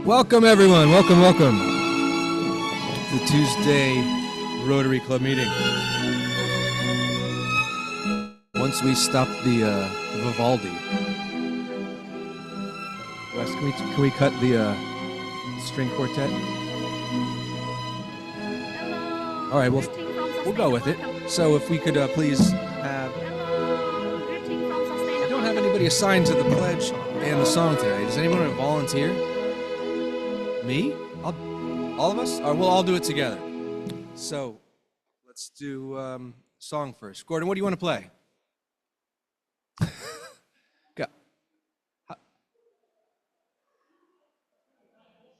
Welcome, everyone. Welcome, welcome to the Tuesday Rotary Club meeting. Once we stop the Vivaldi, Wes, can we cut the string quartet? All right, we'll go with it. So if we could please have. I don't have anybody assigned to the pledge and the song today. Does anyone want to volunteer? Me? All of us? Or we'll all do it together. So let's do song first. Gordon, what do you want to play?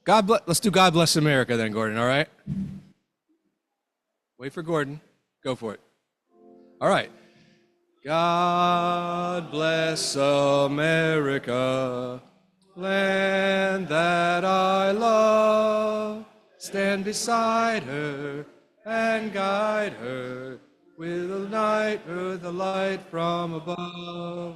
God bless. Let's do God Bless America then, Gordon, all right? Wait for Gordon. Go for it. All right. God bless America, land that I love. Stand beside her and guide her with the light from above.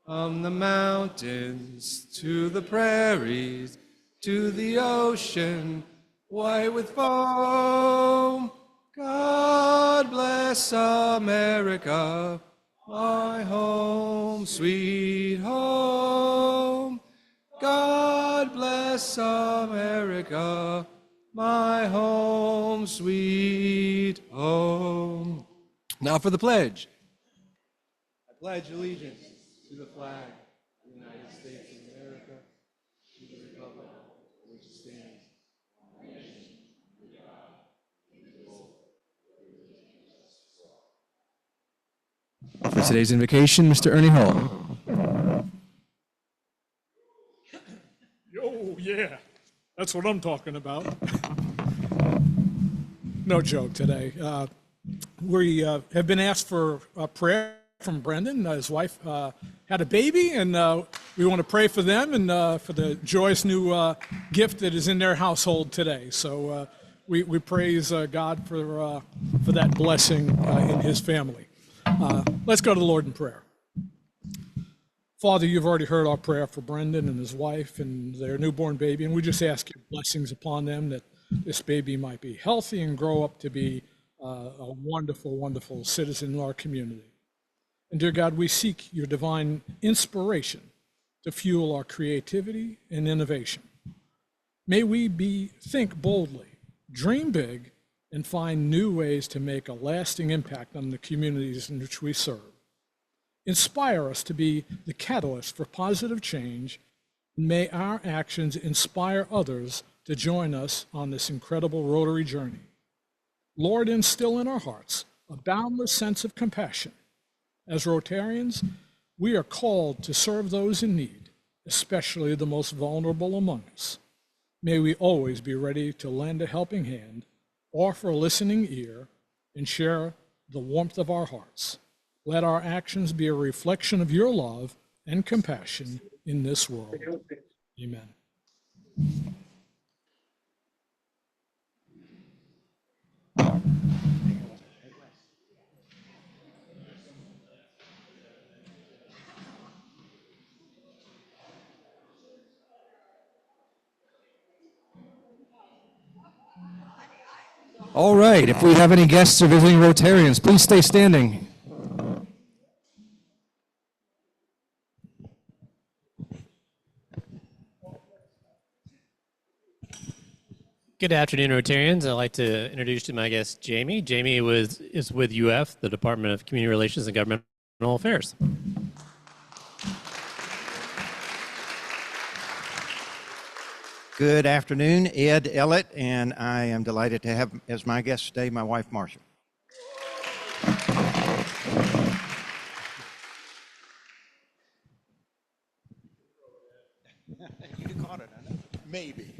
From the mountains to the prairies, to the ocean, white with foam. God bless America, my home, sweet home. God bless America, my home, sweet home. Now for the pledge. I pledge allegiance to the flag of the United States of America, to the republic for which it stands, one nation, under God, indivisible, with liberty and justice for all. For today's invocation, Mr. Ernie Hall. Oh, yeah, that's what I'm talking about. No joke today. We have been asked for a prayer from Brendan. His wife had a baby, and we want to pray for them and for the joyous new gift that is in their household today. So we praise God for that blessing in his family. Let's go to the Lord in prayer. Father, you've already heard our prayer for Brendan and his wife and their newborn baby, and we just ask your blessings upon them, that this baby might be healthy and grow up to be a wonderful, wonderful citizen in our community. And dear God, we seek your divine inspiration to fuel our creativity and innovation. May we think boldly, dream big, and find new ways to make a lasting impact on the communities in which we serve. Inspire us to be the catalyst for positive change, and may our actions inspire others to join us on this incredible Rotary journey. Lord, instill in our hearts a boundless sense of compassion. As Rotarians, we are called to serve those in need, especially the most vulnerable among us. May we always be ready to lend a helping hand, offer a listening ear, and share the warmth of our hearts. Let our actions be a reflection of your love and compassion in this world. Amen. All right, if we have any guests or visiting Rotarians, please stay standing. Good afternoon, Rotarians. I'd like to introduce to my guest, Jamie. Jamie is with UF, the Department of Community Relations and Governmental Affairs. Good afternoon, Ed Ellett, and I am delighted to have as my guest today my wife, Marcia. You caught it, I know. Maybe.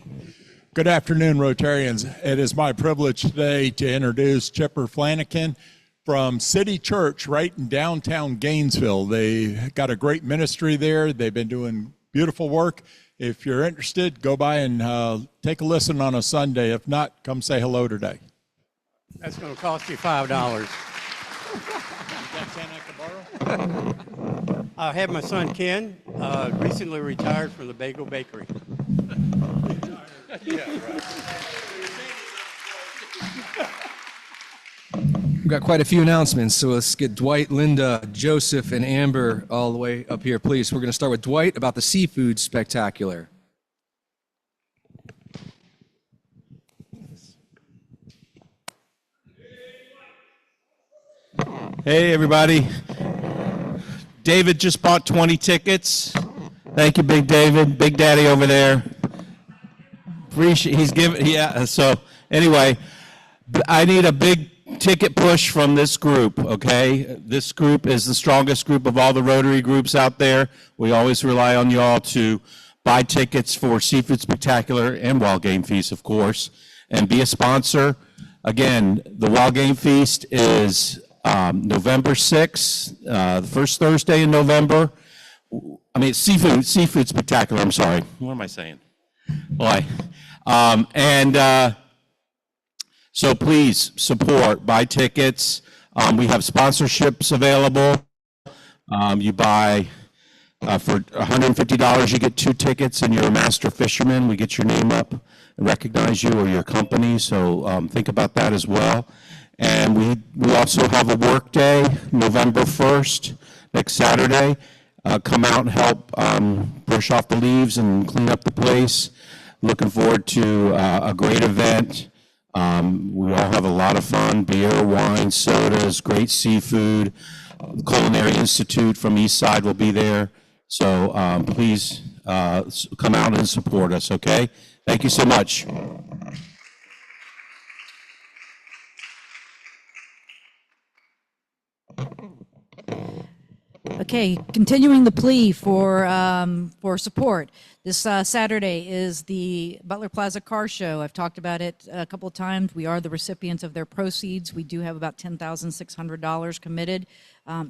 Good afternoon, Rotarians. It is my privilege today to introduce Chipper Flanagan from City Church right in downtown Gainesville. They got a great ministry there. They've been doing beautiful work. If you're interested, go by and take a listen on a Sunday. If not, come say hello today. That's going to cost you $5. I have my son Ken, recently retired from the Bagel Bakery. Yeah, right. We've got quite a few announcements, so let's get Dwight, Linda, Joseph, and Amber all the way up here, please. We're going to start with Dwight about the Seafood Spectacular. Hey, everybody. David just bought 20 tickets. Thank you, Big David. Big Daddy over there. Appreciate, he's giving, yeah, so anyway, I need a big ticket push from this group, okay? This group is the strongest group of all the Rotary groups out there. We always rely on y'all to buy tickets for Seafood Spectacular and Wild Game Feast, of course, and be a sponsor. Again, the Wild Game Feast is November 6th, the first Thursday in November. I mean, Seafood Spectacular, I'm sorry. What am I saying? Boy. So please support, buy tickets. We have sponsorships available. You buy for $150, you get 2 tickets, and you're a master fisherman. We get your name up and recognize you or your company. So think about that as well. And we also have a work day, November 1st, next Saturday. Come out and help brush off the leaves and clean up the place. Looking forward to a great event. We all have a lot of fun, beer, wine, sodas, great seafood. The Culinary Institute from East Side will be there. So please come out and support us, okay? Thank you so much. Okay, continuing the plea for support. This Saturday is the Butler Plaza Car Show. I've talked about it a couple of times. We are the recipients of their proceeds. We do have about $10,600 committed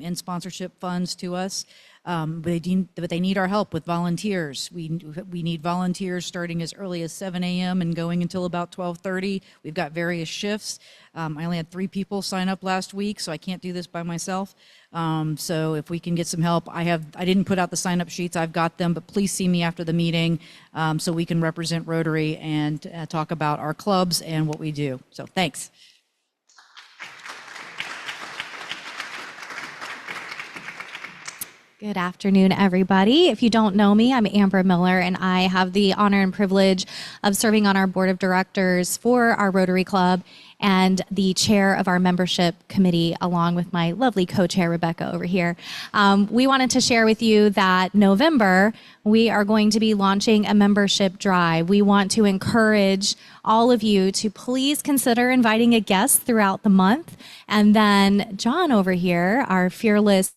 in sponsorship funds to us. But they need our help with volunteers. We need volunteers starting as early as 7 a.m. and going until about 12:30. We've got various shifts. I only had 3 people sign up last week, so I can't do this by myself. So if we can get some help, I didn't put out the sign-up sheets. I've got them, but please see me after the meeting so we can represent Rotary and talk about our clubs and what we do. So thanks. Good afternoon, everybody. If you don't know me, I'm Amber Miller, and I have the honor and privilege of serving on our board of directors for our Rotary Club and the chair of our membership committee, along with my lovely co-chair, Rebecca, over here. We wanted to share with you that November, we are going to be launching a membership drive. We want to encourage all of you to please consider inviting a guest throughout the month. And then John over here, our fearless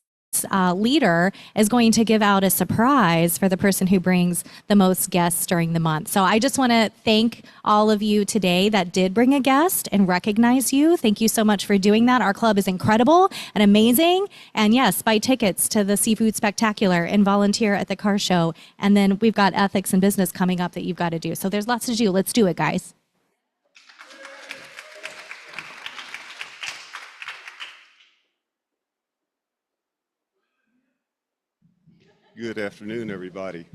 leader, is going to give out a surprise for the person who brings the most guests during the month. So I just want to thank all of you today that did bring a guest and recognize you. Thank you so much for doing that. Our club is incredible and amazing. And yes, buy tickets to the Seafood Spectacular and volunteer at the car show. And then we've got ethics and business coming up that you've got to do. So there's lots to do. Let's do it, guys. Good afternoon, everybody.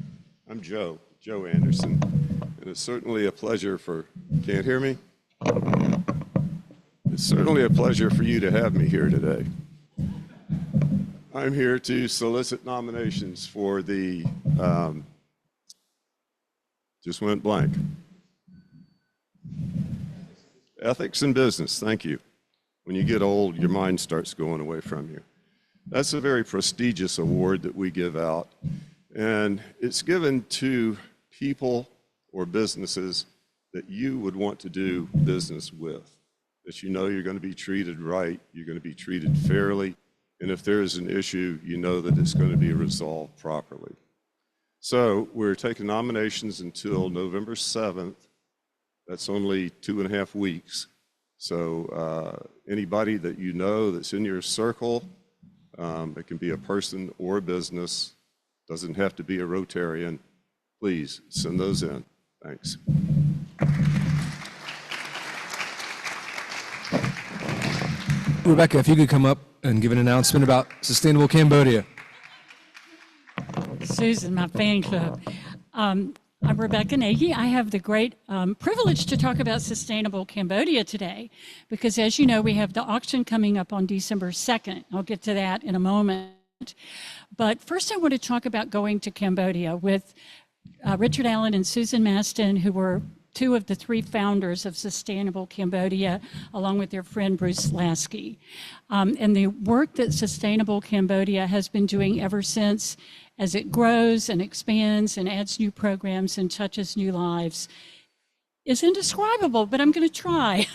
I'm Joe Anderson, and it's certainly a pleasure can't hear me? It's certainly a pleasure for you to have me here today. I'm here to solicit nominations for the, just went blank. Ethics in business, thank you. When you get old, your mind starts going away from you. That's a very prestigious award that we give out, and it's given to people or businesses that you would want to do business with, that you know you're going to be treated right, you're going to be treated fairly, and if there is an issue, you know that it's going to be resolved properly. So we're taking nominations until November 7th. That's only 2.5 weeks. So anybody that you know that's in your circle, it can be a person or a business, doesn't have to be a Rotarian, please send those in. Thanks. Rebecca, if you could come up and give an announcement about Sustainable Cambodia. Susan, my fan club. I'm Rebecca Nagy. I have the great privilege to talk about Sustainable Cambodia today because, as you know, we have the auction coming up on December 2nd. I'll get to that in a moment. But first, I want to talk about going to Cambodia with Richard Allen and Susan Maston, who were two of the three founders of Sustainable Cambodia, along with their friend Bruce Lasky. And the work that Sustainable Cambodia has been doing ever since, as it grows and expands and adds new programs and touches new lives, is indescribable, but I'm going to try.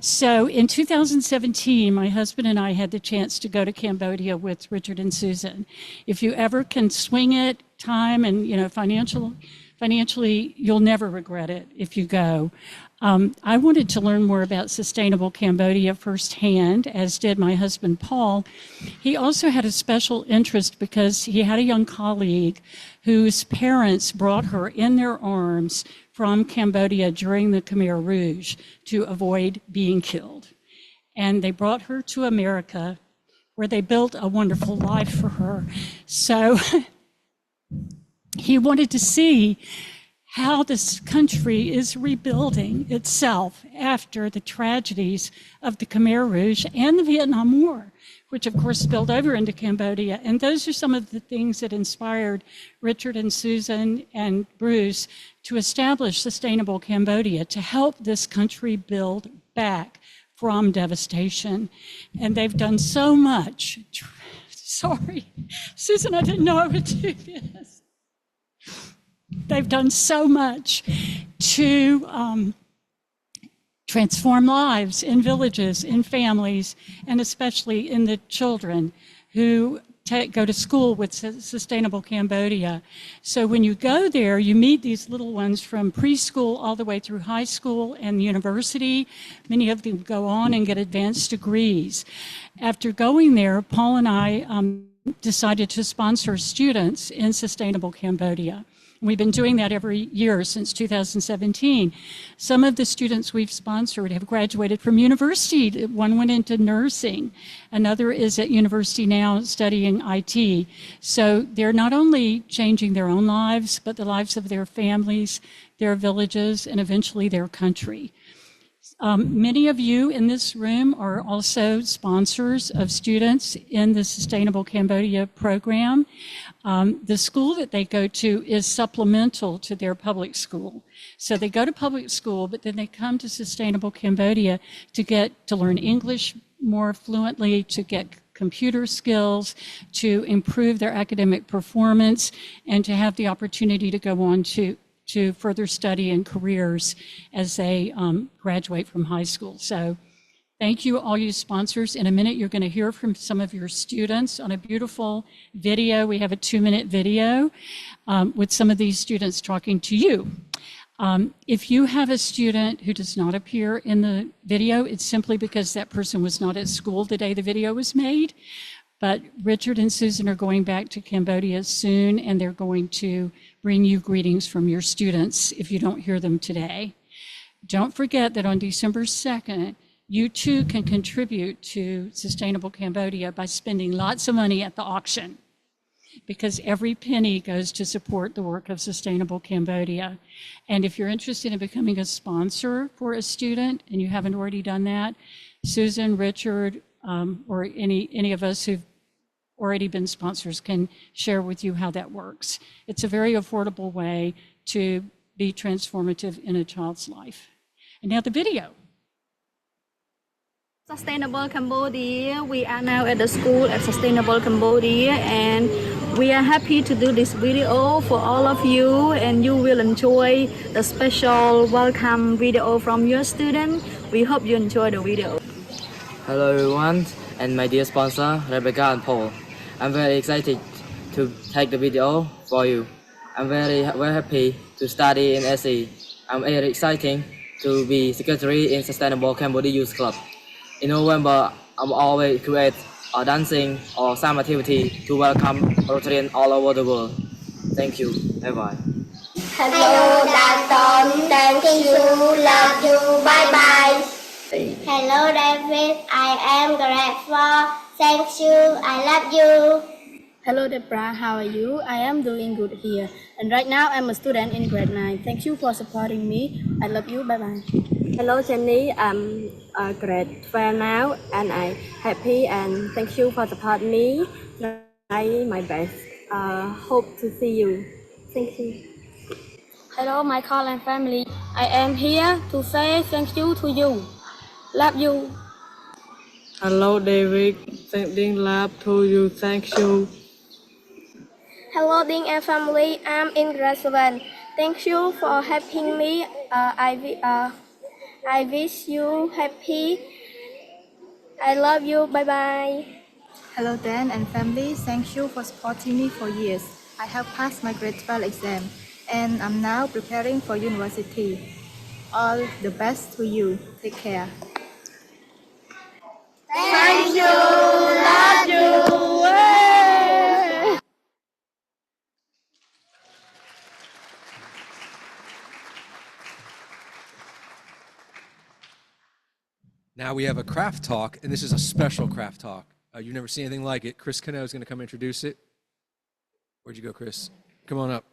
So in 2017, my husband and I had the chance to go to Cambodia with Richard and Susan. If you ever can swing it, time and financially, you'll never regret it if you go. I wanted to learn more about Sustainable Cambodia firsthand, as did my husband, Paul. He also had a special interest because he had a young colleague whose parents brought her in their arms from Cambodia during the Khmer Rouge to avoid being killed. And they brought her to America, where they built a wonderful life for her. So he wanted to see how this country is rebuilding itself after the tragedies of the Khmer Rouge and the Vietnam War, which of course spilled over into Cambodia. And those are some of the things that inspired Richard and Susan and Bruce to establish Sustainable Cambodia, to help this country build back from devastation. And they've done so much. Sorry, Susan, I didn't know I would do this. They've done so much to transform lives in villages, in families, and especially in the children who go to school with Sustainable Cambodia. So when you go there, you meet these little ones from preschool all the way through high school and university. Many of them go on and get advanced degrees. After going there, Paul and I decided to sponsor students in Sustainable Cambodia. We've been doing that every year since 2017. Some of the students we've sponsored have graduated from university. One went into nursing. Another is at university now studying IT. So they're not only changing their own lives, but the lives of their families, their villages, and eventually their country. Many of you in this room are also sponsors of students in the Sustainable Cambodia program. The school that they go to is supplemental to their public school. So they go to public school, but then they come to Sustainable Cambodia to get to learn English more fluently, to get computer skills, to improve their academic performance, and to have the opportunity to go on to further study and careers as they graduate from high school. So thank you, all you sponsors. In a minute, you're going to hear from some of your students on a beautiful video. We have a 2-minute video with some of these students talking to you. If you have a student who does not appear in the video, it's simply because that person was not at school the day the video was made. But Richard and Susan are going back to Cambodia soon, and they're going to bring you greetings from your students if you don't hear them today. Don't forget that on December 2nd, you too can contribute to Sustainable Cambodia by spending lots of money at the auction, because every penny goes to support the work of Sustainable Cambodia. And if you're interested in becoming a sponsor for a student and you haven't already done that, Susan, Richard, or any of us who've already been sponsors can share with you how that works. It's a very affordable way to be transformative in a child's life. And now the video. Sustainable Cambodia. We are now at the school at Sustainable Cambodia, and we are happy to do this video for all of you, and you will enjoy the special welcome video from your student. We hope you enjoy the video. Hello everyone, and my dear sponsor Rebecca and Paul. I'm very excited to take the video for you. I'm very happy to study in SE. I'm very excited to be secretary in Sustainable Cambodia Youth Club. In November, I'm always create a dancing or some activity to welcome Rotarians all over the world. Thank you. Bye-bye. Hello, Danton. Thank you. Love you. Bye-bye. Hello, David. I am grateful. Thank you. I love you. Hello, Deborah. How are you? I am doing good here. And right now, I'm a student in grade 9. Thank you for supporting me. I love you. Bye-bye. Hello, Jenny. I'm grade 12 now, and I'm happy, and thank you for supporting me. Try my best. Hope to see you. Thank you. Hello, Michael and family. I am here to say thank you to you. Love you. Hello, David. Sending love to you. Thank you. Hello, Ding and family. I'm in grade 7. Thank you for helping me. I wish you happy. I love you. Bye-bye. Hello Dan and family, thank you for supporting me for years. I have passed my grade 12 exam and I'm now preparing for university. All the best to you. Take care. Thank you. Love you. Now we have a craft talk, and this is a special craft talk. You've never seen anything like it. Chris Cano is going to come introduce it. Where'd you go, Chris? Come on up.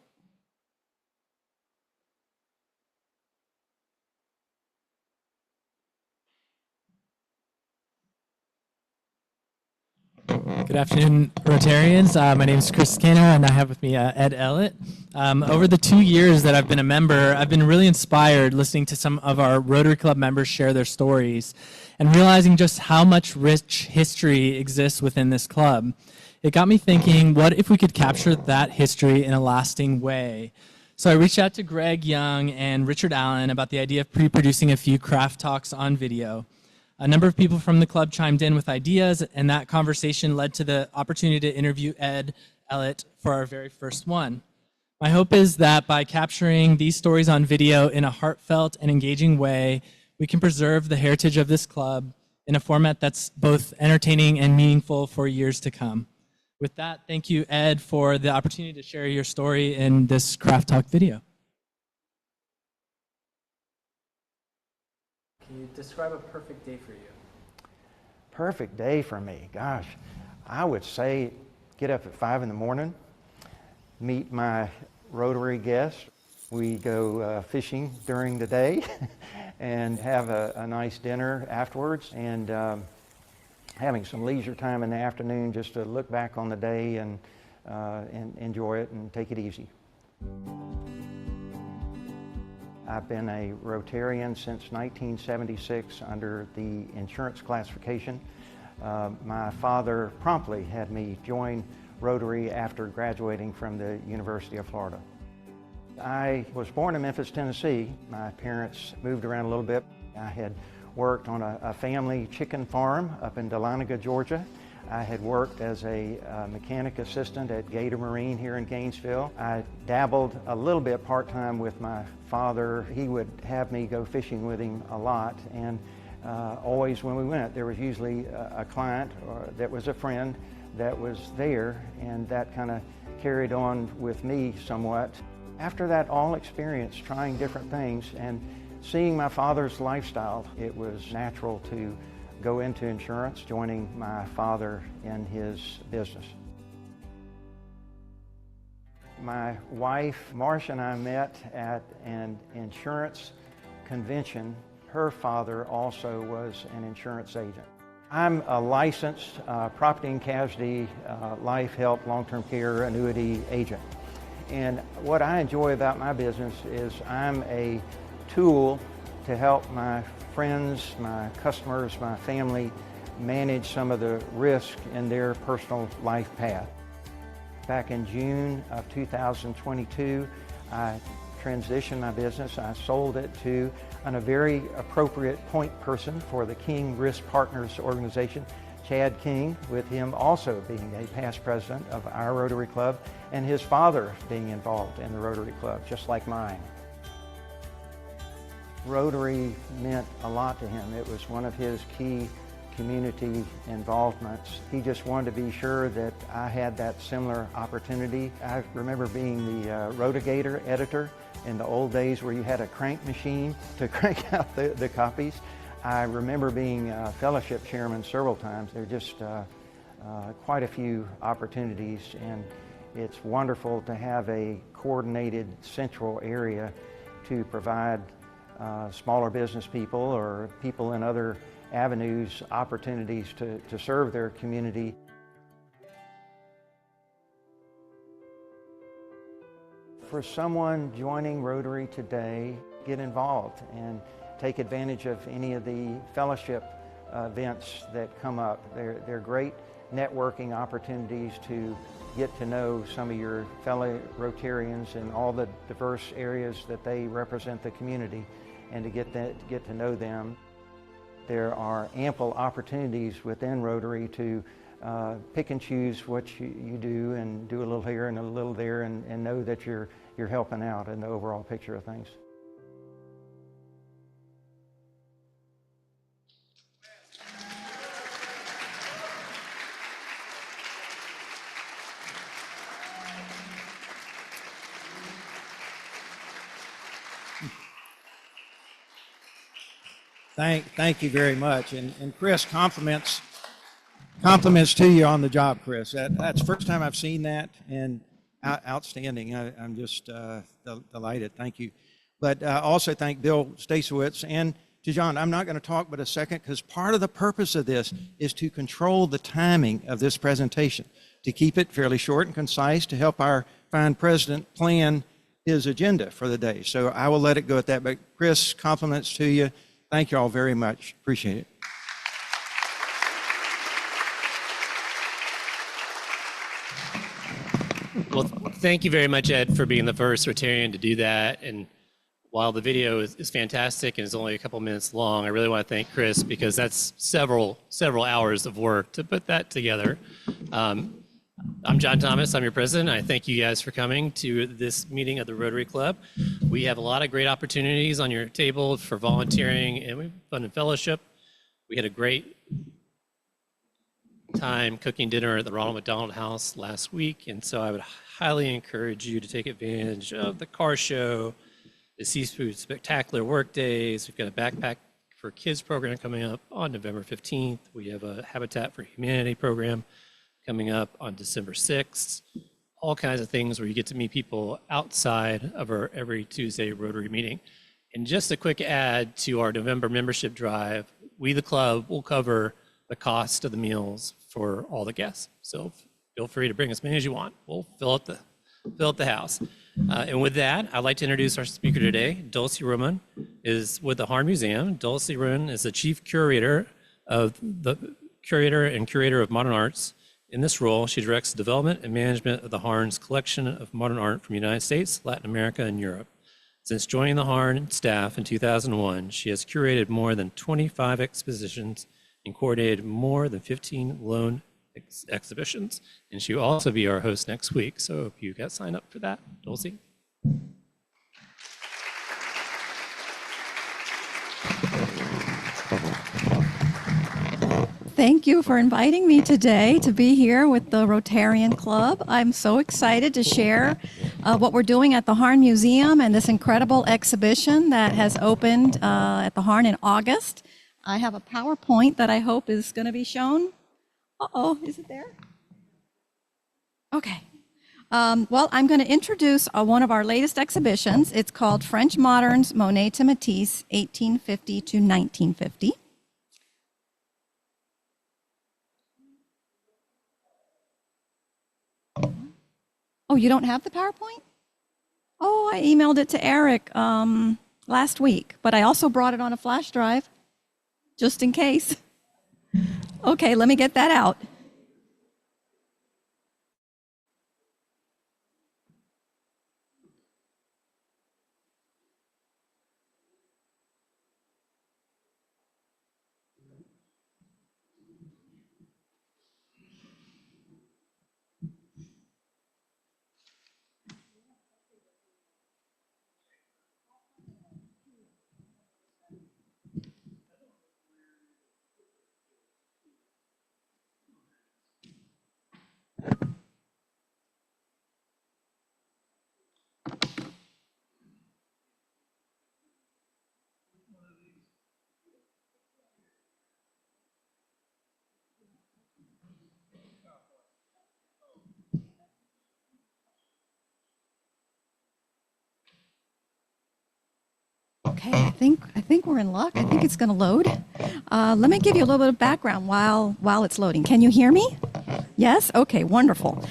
Good afternoon, Rotarians. My name is Chris Cano, and I have with me Ed Ellett. Over the 2 years that I've been a member, I've been really inspired listening to some of our Rotary Club members share their stories and realizing just how much rich history exists within this club. It got me thinking, what if we could capture that history in a lasting way? So I reached out to Greg Young and Richard Allen about the idea of pre-producing a few craft talks on video. A number of people from the club chimed in with ideas, and that conversation led to the opportunity to interview Ed Ellett for our very first one. My hope is that by capturing these stories on video in a heartfelt and engaging way, we can preserve the heritage of this club in a format that's both entertaining and meaningful for years to come. With that, thank you, Ed, for the opportunity to share your story in this Craft Talk video. Can you describe a perfect day for you? Perfect day for me, gosh. I would say get up at 5 in the morning, meet my Rotary guests. We go fishing during the day and have a nice dinner afterwards, and having some leisure time in the afternoon just to look back on the day and enjoy it and take it easy. I've been a Rotarian since 1976 under the insurance classification. My father promptly had me join Rotary after graduating from the University of Florida. I was born in Memphis, Tennessee. My parents moved around a little bit. I had worked on a family chicken farm up in Dahlonega, Georgia. I had worked as a mechanic assistant at Gator Marine here in Gainesville. I dabbled a little bit part-time with my father. He would have me go fishing with him a lot, and always when we went, there was usually a client that was a friend that was there, and that kind of carried on with me somewhat. After that all experience, trying different things and seeing my father's lifestyle, it was natural to go into insurance, joining my father in his business. My wife, Marcia, and I met at an insurance convention. Her father also was an insurance agent. I'm a licensed property and casualty, life, health, long-term care, annuity agent. And what I enjoy about my business is I'm a tool to help my friends, my customers, my family manage some of the risk in their personal life path. Back in June of 2022, I transitioned my business. I sold it to a very appropriate point person for the King Risk Partners organization, Chad King, with him also being a past president of our Rotary Club and his father being involved in the Rotary Club, just like mine. Rotary meant a lot to him. It was one of his key community involvements. He just wanted to be sure that I had that similar opportunity. I remember being the Rotigator editor in the old days where you had a crank machine to crank out the copies. I remember being fellowship chairman several times. There are just quite a few opportunities, and it's wonderful to have a coordinated central area to provide smaller business people or people in other avenues opportunities to serve their community. For someone joining Rotary today, get involved and take advantage of any of the fellowship events that come up. They're great networking opportunities to get to know some of your fellow Rotarians in all the diverse areas that they represent the community, and to get to know them. There are ample opportunities within Rotary to pick and choose what you do, and do a little here and a little there, and know that you're helping out in the overall picture of things. Thank you very much. And Chris, compliments to you on the job, Chris. That's the first time I've seen that, and outstanding. I'm just delighted. Thank you. But also thank Bill Stasowitz and to John. I'm not going to talk but a second, because part of the purpose of this is to control the timing of this presentation, to keep it fairly short and concise, to help our fine president plan his agenda for the day. So I will let it go at that. But Chris, compliments to you. Thank you all very much. Appreciate it. Well, thank you very much, Ed, for being the first Rotarian to do that. And while the video is fantastic and is only a couple minutes long, I really want to thank Chris, because that's several hours of work to put that together. I'm John Thomas. I'm your president. I thank you guys for coming to this meeting of the Rotary Club. We have a lot of great opportunities on your table for volunteering, and we've fun and fellowship. We had a great time cooking dinner at the Ronald McDonald House last week, and so I would highly encourage you to take advantage of the car show, the Seafood Spectacular Work Days. We've got a Backpack for Kids program coming up on November 15th. We have a Habitat for Humanity program coming up on December 6th. All kinds of things where you get to meet people outside of our every Tuesday Rotary meeting. And just a quick add to our November membership drive, we the club will cover the cost of the meals for all the guests. So feel free to bring as many as you want. We'll fill up the house. And with that, I'd like to introduce our speaker today. Dulce Román is with the Harn Museum. Dulce Román is the chief curator of Curator of Modern Arts. In this role, she directs the development and management of the Harn's collection of modern art from the United States, Latin America, and Europe. Since joining the Harn staff in 2001, she has curated more than 25 expositions and coordinated more than 15 loan exhibitions. And she will also be our host next week. So if you got signed up for that, Dulce. Thank you for inviting me today to be here with the Rotarian Club. I'm so excited to share what we're doing at the Harn Museum and this incredible exhibition that has opened at the Harn in August. I have a PowerPoint that I hope is going to be shown. Uh-oh, is it there? Okay. Well, I'm going to introduce one of our latest exhibitions. It's called French Moderns, Monet to Matisse, 1850 to 1950. Oh, you don't have the PowerPoint? Oh, I emailed it to Eric. last week, but I also brought it on a flash drive, just in case. Okay, let me get that out. Okay, I think we're in luck. I think it's going to load. Let me give you a little bit of background while it's loading. Can you hear me? Yes? Okay, wonderful.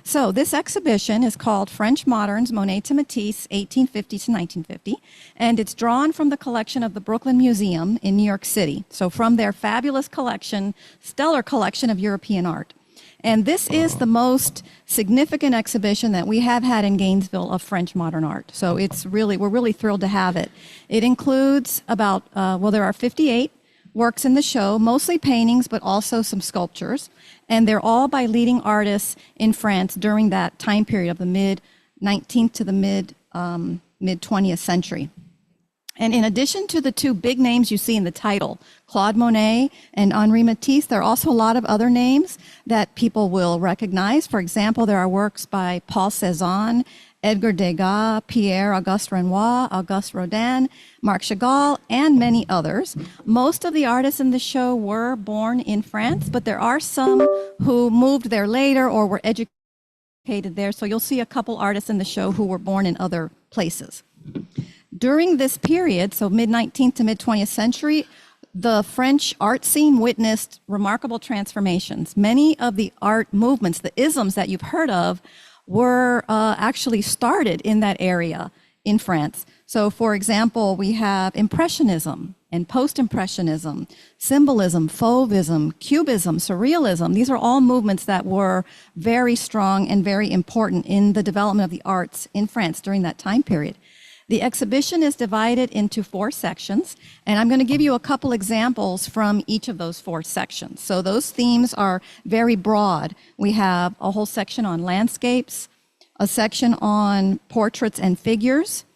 So this exhibition is called French Moderns, Monet to Matisse, 1850 to 1950, and it's drawn from the collection of the Brooklyn Museum in New York City. So from their fabulous collection, stellar collection of European art. And this is the most significant exhibition that we have had in Gainesville of French modern art. So we're really thrilled to have it. It includes about, there are 58 works in the show, mostly paintings, but also some sculptures. And they're all by leading artists in France during that time period of the mid-19th to the mid-20th century. And in addition to the two big names you see in the title, Claude Monet and Henri Matisse, there are also a lot of other names that people will recognize. For example, there are works by Paul Cézanne, Edgar Degas, Pierre-Auguste Renoir, Auguste Rodin, Marc Chagall, and many others. Most of the artists in the show were born in France, but there are some who moved there later or were educated there. So you'll see a couple artists in the show who were born in other places. During this period, so mid-19th to mid-20th century, the French art scene witnessed remarkable transformations. Many of the art movements, the isms that you've heard of, were actually started in that area in France. So for example, we have Impressionism and Post-Impressionism, Symbolism, Fauvism, Cubism, Surrealism. These are all movements that were very strong and very important in the development of the arts in France during that time period. The exhibition is divided into 4 sections, and I'm going to give you a couple examples from each of those 4 sections. So those themes are very broad. We have a whole section on landscapes, a section on portraits and figures,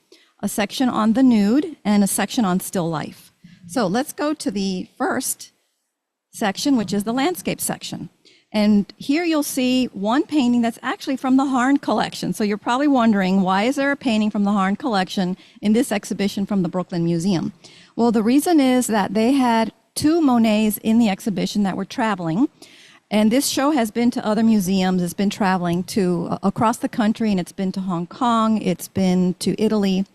a section on the nude, and a section on still life. So let's go to the first section, which is the landscape section. And here you'll see one painting that's actually from the Harn collection. So you're probably wondering, why is there a painting from the Harn collection in this exhibition from the Brooklyn Museum? Well, the reason is that they had 2 Monets in the exhibition that were traveling. And this show has been to other museums. It's been traveling to across the country, and it's been to Hong Kong. It's been to Italy.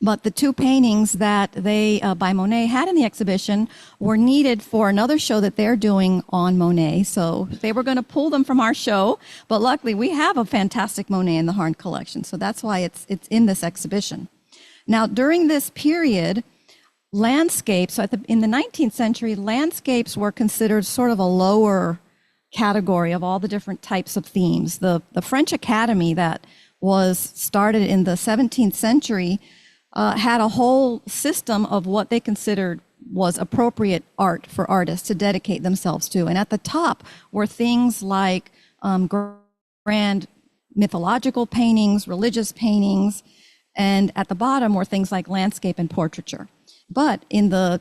But the 2 paintings that they, by Monet, had in the exhibition were needed for another show that they're doing on Monet. So they were going to pull them from our show, but luckily we have a fantastic Monet in the Harn collection. So that's why it's in this exhibition. Now, during this period, landscapes, so in the 19th century, landscapes were considered sort of a lower category of all the different types of themes. The French Academy that was started in the 17th century had a whole system of what they considered was appropriate art for artists to dedicate themselves to. And at the top were things like grand mythological paintings, religious paintings, and at the bottom were things like landscape and portraiture. But in the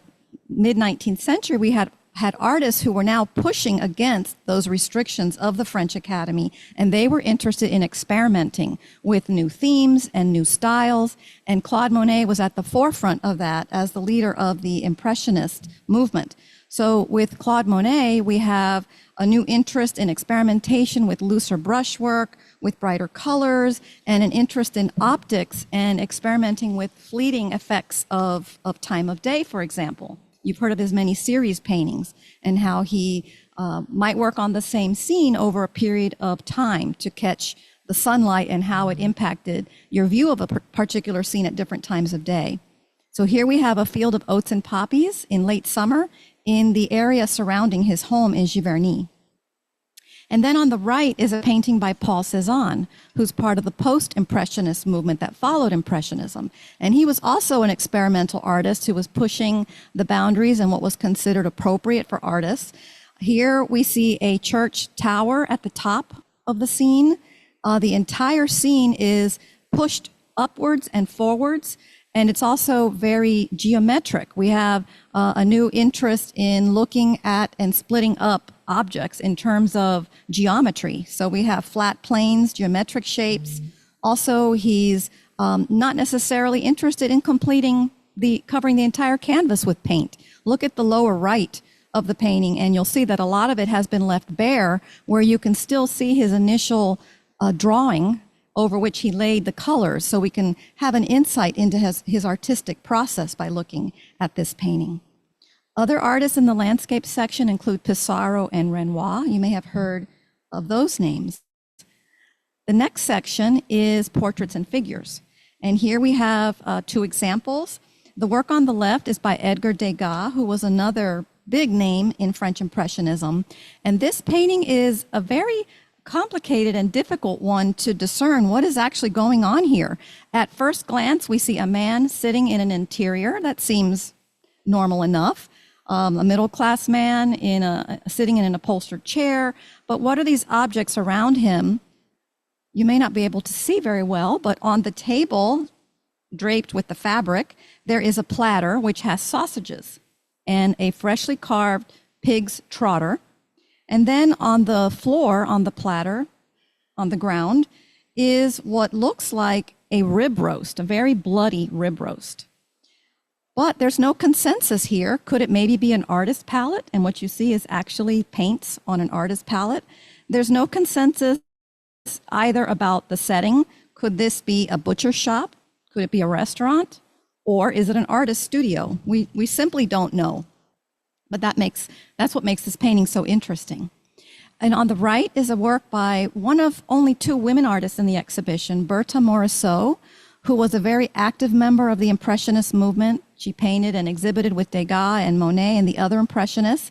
mid-19th century, we had artists who were now pushing against those restrictions of the French Academy, and they were interested in experimenting with new themes and new styles, and Claude Monet was at the forefront of that as the leader of the Impressionist movement. So with Claude Monet, we have a new interest in experimentation with looser brushwork, with brighter colors, and an interest in optics and experimenting with fleeting effects of time of day, for example. You've heard of his many series paintings and how he might work on the same scene over a period of time to catch the sunlight and how it impacted your view of a particular scene at different times of day. So here we have a field of oats and poppies in late summer in the area surrounding his home in Giverny. And then on the right is a painting by Paul Cézanne, who's part of the post-impressionist movement that followed Impressionism. And he was also an experimental artist who was pushing the boundaries and what was considered appropriate for artists. Here we see a church tower at the top of the scene. The entire scene is pushed upwards and forwards, and it's also very geometric. We have a new interest in looking at and splitting up objects in terms of geometry. So we have flat planes, geometric shapes. Also, he's not necessarily interested in covering the entire canvas with paint. Look at the lower right of the painting, and you'll see that a lot of it has been left bare, where you can still see his initial drawing over which he laid the colors, so we can have an insight into his artistic process by looking at this painting. Other artists in the landscape section include Pissarro and Renoir. You may have heard of those names. The next section is portraits and figures. And here we have two examples. The work on the left is by Edgar Degas, who was another big name in French Impressionism. And this painting is a very complicated and difficult one to discern what is actually going on here. At first glance, we see a man sitting in an interior that seems normal enough. A middle-class man sitting in an upholstered chair. But what are these objects around him? You may not be able to see very well, but on the table, draped with the fabric, there is a platter which has sausages and a freshly carved pig's trotter. And then on the floor, on the platter, on the ground, is what looks like a rib roast, a very bloody rib roast. But there's no consensus here. Could it maybe be an artist palette? And what you see is actually paints on an artist palette. There's no consensus either about the setting. Could this be a butcher shop? Could it be a restaurant? Or is it an artist studio? We simply don't know. But that's what makes this painting so interesting. And on the right is a work by one of only two women artists in the exhibition, Berthe Morisot, who was a very active member of the Impressionist movement. She painted and exhibited with Degas and Monet and the other Impressionists.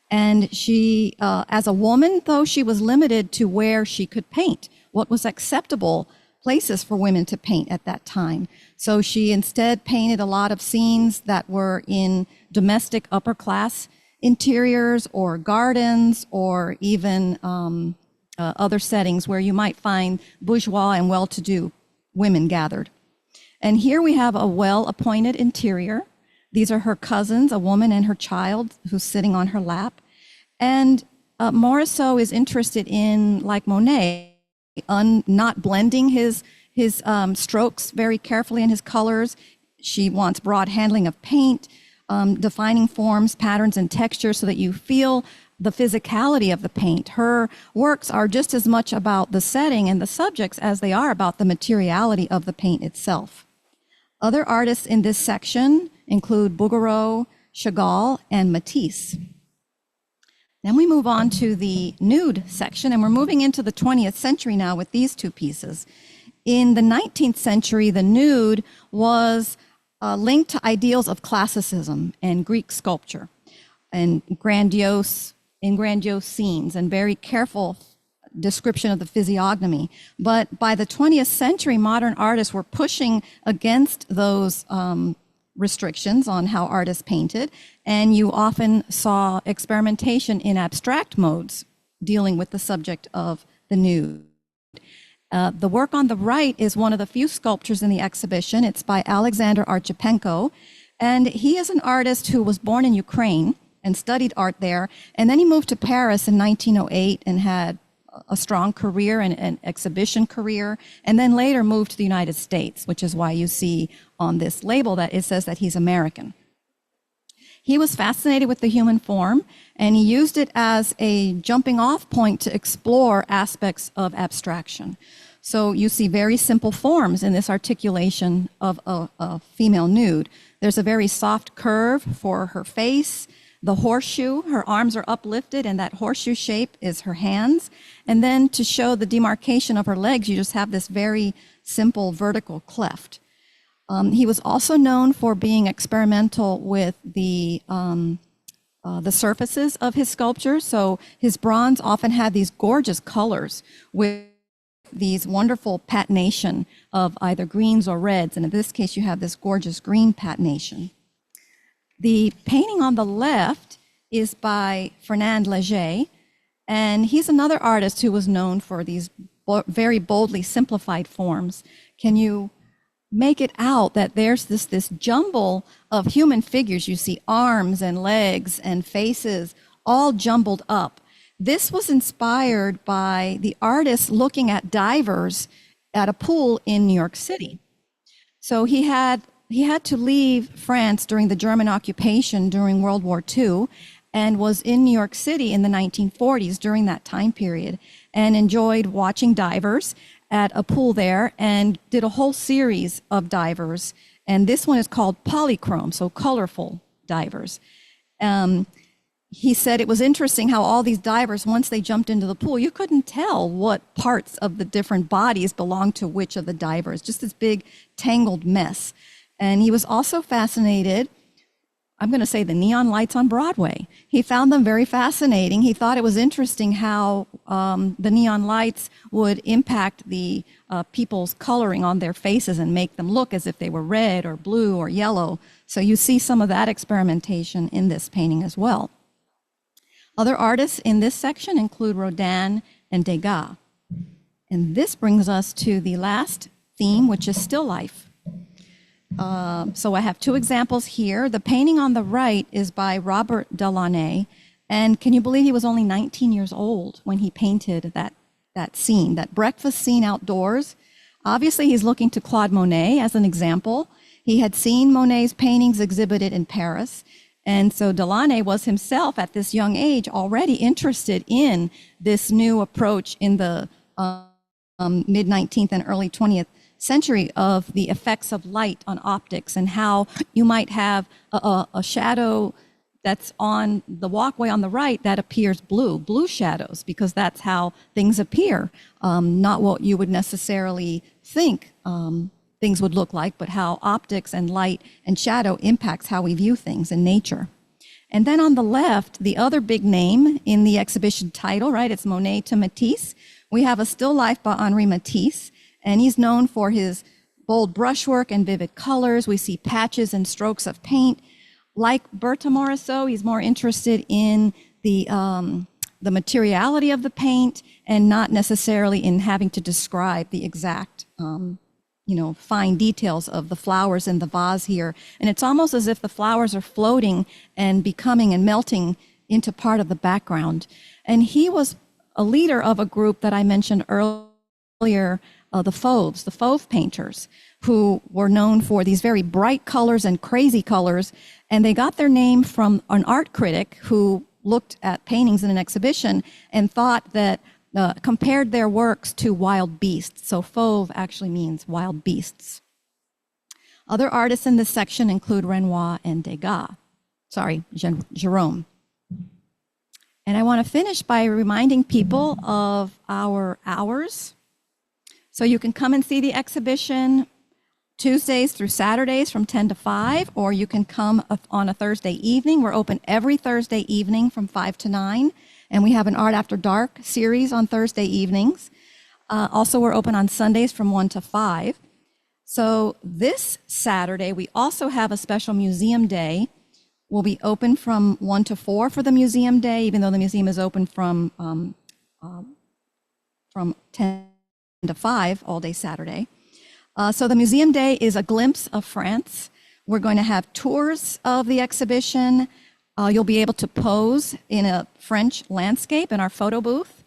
And she, as a woman, though, she was limited to where she could paint, what was acceptable places for women to paint at that time. So she instead painted a lot of scenes that were in domestic upper class interiors or gardens or even other settings where you might find bourgeois and well-to-do women gathered. And here we have a well-appointed interior. These are her cousins, a woman and her child who's sitting on her lap. And Morisot is interested in, like Monet, not blending his strokes very carefully in his colors. She wants broad handling of paint, defining forms, patterns, and textures so that you feel the physicality of the paint. Her works are just as much about the setting and the subjects as they are about the materiality of the paint itself. Other artists in this section include Bouguereau, Chagall, and Matisse. Then we move on to the nude section, and we're moving into the 20th century now with these two pieces. In the 19th century, the nude was linked to ideals of classicism and Greek sculpture and grandiose scenes and very careful description of the physiognomy. But by the 20th century, modern artists were pushing against those restrictions on how artists painted, and you often saw experimentation in abstract modes dealing with the subject of the nude. The work on the right is one of the few sculptures in the exhibition. It's by Alexander Archipenko, and he is an artist who was born in Ukraine and studied art there, and then he moved to Paris in 1908 and had a strong career and an exhibition career, and then later moved to the United States, which is why you see on this label that it says that he's American. He was fascinated with the human form, and he used it as a jumping off point to explore aspects of abstraction. So you see very simple forms in this articulation of a female nude. There's a very soft curve for her face. The horseshoe, her arms are uplifted, and that horseshoe shape is her hands. And then to show the demarcation of her legs, you just have this very simple vertical cleft. He was also known for being experimental with the surfaces of his sculptures. So his bronze often had these gorgeous colors with these wonderful patination of either greens or reds. And in this case, you have this gorgeous green patination. The painting on the left is by Fernand Léger, and he's another artist who was known for these very boldly simplified forms. Can you make it out that there's this jumble of human figures? You see arms and legs and faces all jumbled up. This was inspired by the artist looking at divers at a pool in New York City. So he had to leave France during the German occupation during World War II and was in New York City in the 1940s during that time period and enjoyed watching divers at a pool there and did a whole series of divers. And this one is called polychrome, so colorful divers. He said it was interesting how all these divers, once they jumped into the pool, you couldn't tell what parts of the different bodies belonged to which of the divers, just this big tangled mess. And he was also fascinated, I'm going to say, the neon lights on Broadway. He found them very fascinating. He thought it was interesting how the neon lights would impact the people's coloring on their faces and make them look as if they were red or blue or yellow. So you see some of that experimentation in this painting as well. Other artists in this section include Rodin and Degas. And this brings us to the last theme, which is still life. So I have two examples here. The painting on the right is by Robert Delaunay. And can you believe he was only 19 years old when he painted that scene, that breakfast scene outdoors? Obviously, he's looking to Claude Monet as an example. He had seen Monet's paintings exhibited in Paris. And so Delaunay was himself at this young age already interested in this new approach in the mid-19th and early 20th century of the effects of light on optics and how you might have a shadow that's on the walkway on the right that appears blue shadows, because that's how things appear, not what you would necessarily think things would look like, but how optics and light and shadow impacts how we view things in nature. And then on the left, the other big name in the exhibition title, right, it's Monet to Matisse. We have a still life by Henri Matisse, and he's known for his bold brushwork and vivid colors. We see patches and strokes of paint. Like Bertha Morisot, he's more interested in the materiality of the paint and not necessarily in having to describe the exact fine details of the flowers in the vase here. And it's almost as if the flowers are floating and becoming and melting into part of the background. And he was a leader of a group that I mentioned earlier, the Fauve painters, who were known for these very bright colors and crazy colors. And they got their name from an art critic who looked at paintings in an exhibition and thought that compared their works to wild beasts. So fauve actually means wild beasts. Other artists in this section include Renoir and Degas. Gérôme. And I want to finish by reminding people of our hours. So you can come and see the exhibition Tuesdays through Saturdays from 10 to 5, or you can come on a Thursday evening. We're open every Thursday evening from 5 to 9. And we have an Art After Dark series on Thursday evenings. Also, we're open on Sundays from 1 to 5. So this Saturday, we also have a special museum day. We'll be open from 1 to 4 for the museum day, even though the museum is open from 10 to 5 all day Saturday. So the museum day is a glimpse of France. We're going to have tours of the exhibition. You'll be able to pose in a French landscape in our photo booth.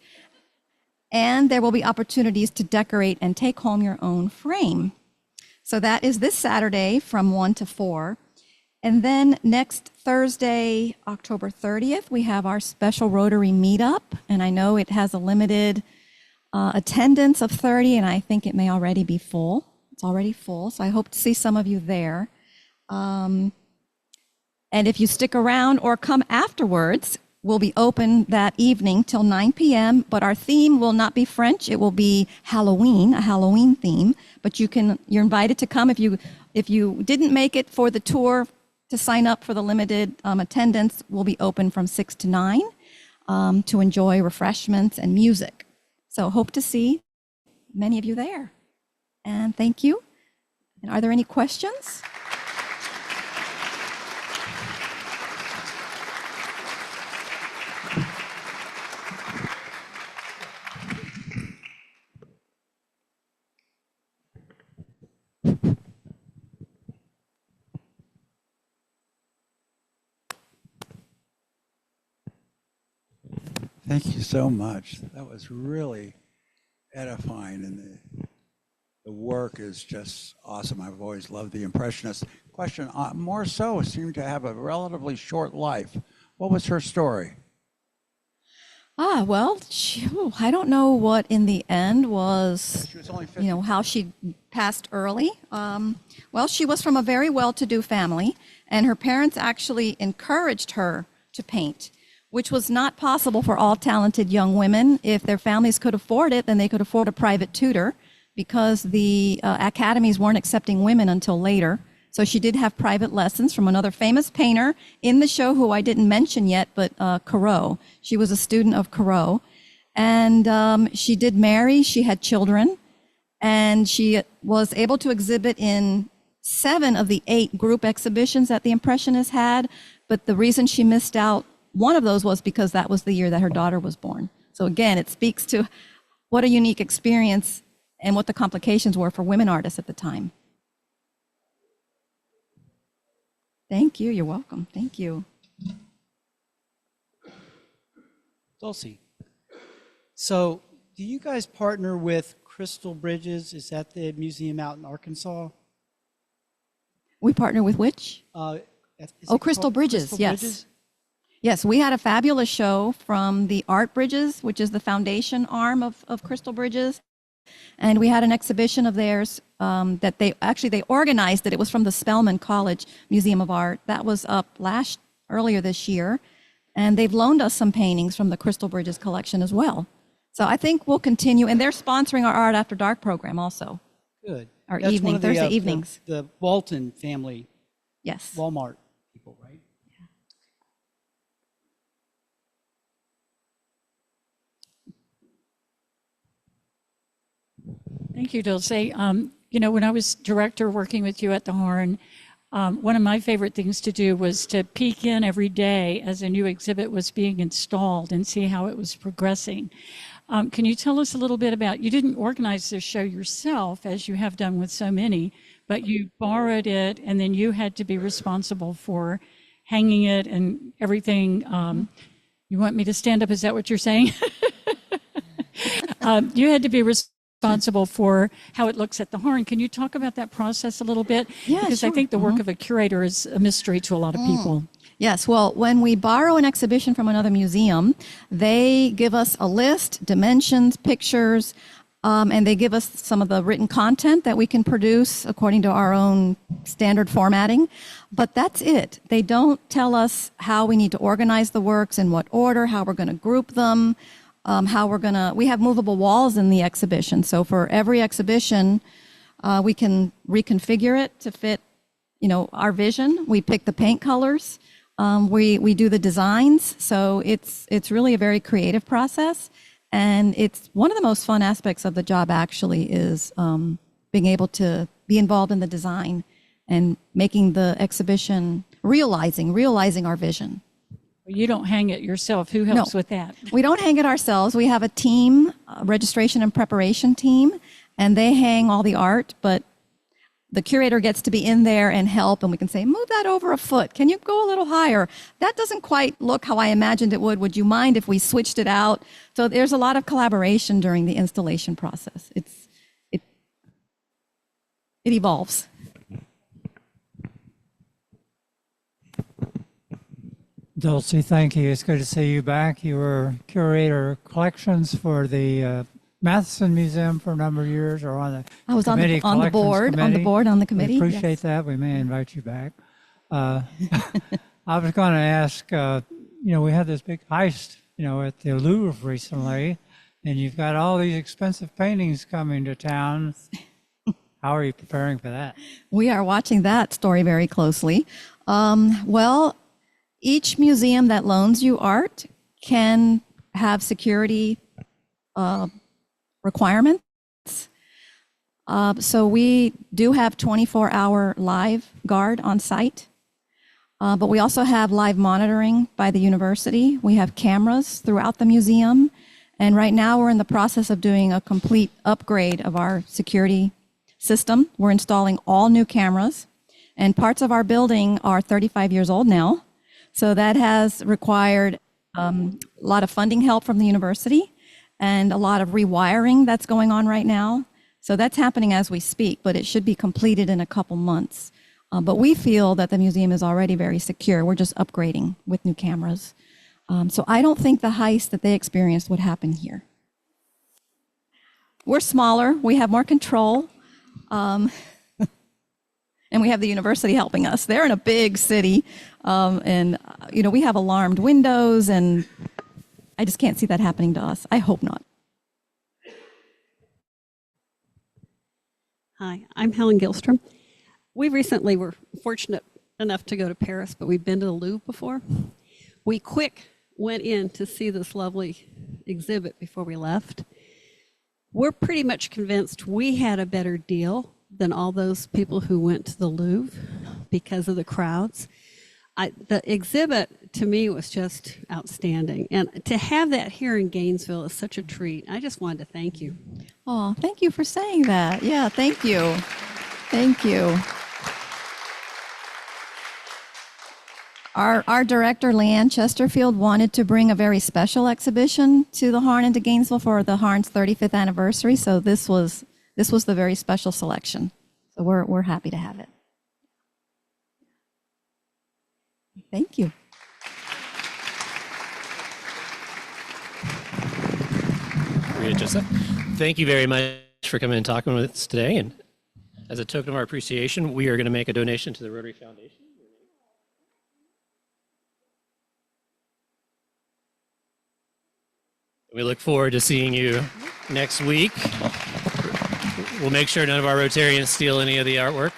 And there will be opportunities to decorate and take home your own frame. So that is this Saturday from 1 to 4. And then next Thursday, October 30th, we have our special Rotary meetup. And I know it has a limited attendance of 30, and I think it may already be full. It's already full, so I hope to see some of you there. And if you stick around or come afterwards, we'll be open that evening till 9 p.m., but our theme will not be French. It will be Halloween, a Halloween theme. But you're invited to come. If you didn't make it for the tour, to sign up for the limited attendance, we'll be open from 6 to 9 to enjoy refreshments and music. So hope to see many of you there. And thank you. And are there any questions? Thank you so much. That was really edifying, and the work is just awesome. I've always loved the Impressionists. Question, more so, seemed to have a relatively short life. What was her story? Well, I don't know what in the end was, She was only 50. how she passed early. Well, she was from a very well-to-do family, and her parents actually encouraged her to paint, which was not possible for all talented young women. If their families could afford it, then they could afford a private tutor, because the academies weren't accepting women until later. So she did have private lessons from another famous painter in the show who I didn't mention yet, but Corot. She was a student of Corot. And she did marry, she had children, and she was able to exhibit in 7 of the 8 group exhibitions that the Impressionists had. But the reason she missed out one of those was because that was the year that her daughter was born. So again, it speaks to what a unique experience and what the complications were for women artists at the time. Thank you. You're welcome. Thank you. Dulce, so do you guys partner with Crystal Bridges? Is that the museum out in Arkansas? We partner with which? Crystal Bridges. Crystal Yes. Bridges? Yes, we had a fabulous show from the Art Bridges, which is the foundation arm of Crystal Bridges. And we had an exhibition of theirs that they organized it. It was from the Spelman College Museum of Art. That was up earlier this year. And they've loaned us some paintings from the Crystal Bridges collection as well. So I think we'll continue. And they're sponsoring our Art After Dark program also. Good. Our That's evening, one of the, Thursday evenings. The Walton family. Yes. Walmart people, right? Thank you, Dulce. When I was director working with you at the Harn, one of my favorite things to do was to peek in every day as a new exhibit was being installed and see how it was progressing. Can you tell us a little bit about, you didn't organize this show yourself, as you have done with so many, but you borrowed it and then you had to be responsible for hanging it and everything. You want me to stand up? Is that what you're saying? You had to be responsible for how it looks at the Harn. Can you talk about that process a little bit? Yeah, because sure. I think the work of a curator is a mystery to a lot of people. Yes, well, when we borrow an exhibition from another museum, they give us a list, dimensions, pictures, and they give us some of the written content that we can produce according to our own standard formatting. But that's it. They don't tell us how we need to organize the works, in what order, how we're going to group them, we have movable walls in the exhibition. So for every exhibition, we can reconfigure it to fit, our vision. We pick the paint colors. We do the designs. So it's really a very creative process. And it's one of the most fun aspects of the job actually is being able to be involved in the design and making the exhibition, realizing our vision. You don't hang it yourself. Who helps with that? We don't hang it ourselves. We have a team, a registration and preparation team, and they hang all the art, but the curator gets to be in there and help, and we can say, move that over a foot. Can you go a little higher? That doesn't quite look how I imagined it would. Would you mind if we switched it out? So there's a lot of collaboration during the installation process. It evolves. Dulce, thank you. It's good to see you back. You were curator of collections for the Matheson Museum for a number of years, or on the I was on the collections board, committee. on the committee. We appreciate yes. that. We may invite you back. I was going to ask, we had this big heist, at the Louvre recently, and you've got all these expensive paintings coming to town. How are you preparing for that? We are watching that story very closely. Well, each museum that loans you art can have security requirements. So we do have 24-hour live guard on site, but we also have live monitoring by the university. We have cameras throughout the museum, and right now we're in the process of doing a complete upgrade of our security system. We're installing all new cameras, and parts of our building are 35 years old now, so that has required a lot of funding help from the university and a lot of rewiring that's going on right now. So that's happening as we speak, but it should be completed in a couple months. But we feel that the museum is already very secure. We're just upgrading with new cameras. So I don't think the heist that they experienced would happen here. We're smaller, we have more control, and we have the university helping us. They're in a big city, and we have alarmed windows, and I just can't see that happening to us. I hope not. Hi, I'm Helen Gilstrom. We recently were fortunate enough to go to Paris, but we've been to the Louvre before. We went in to see this lovely exhibit before we left. We're pretty much convinced we had a better deal than all those people who went to the Louvre because of the crowds. The exhibit to me was just outstanding. And to have that here in Gainesville is such a treat. I just wanted to thank you. Oh, thank you for saying that. Yeah, thank you. Thank you. Our director, Leanne Chesterfield, wanted to bring a very special exhibition to the Harn and to Gainesville for the Harn's 35th anniversary. So this was the very special selection. So we're happy to have it. Thank you. Rita Joseph, thank you very much for coming and talking with us today. And as a token of our appreciation, we are going to make a donation to the Rotary Foundation. We look forward to seeing you next week. We'll make sure none of our Rotarians steal any of the artwork.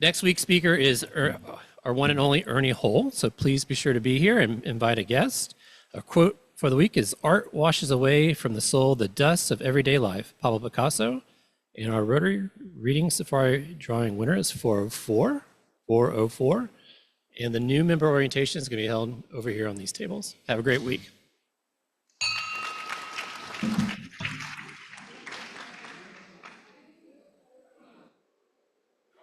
Next week's speaker is our one and only Ernie Hull, so please be sure to be here and invite a guest. A quote for the week is, "Art washes away from the soul the dust of everyday life." Pablo Picasso. And our Rotary Reading Safari drawing winner is 404. And the new member orientation is going to be held over here on these tables. Have a great week.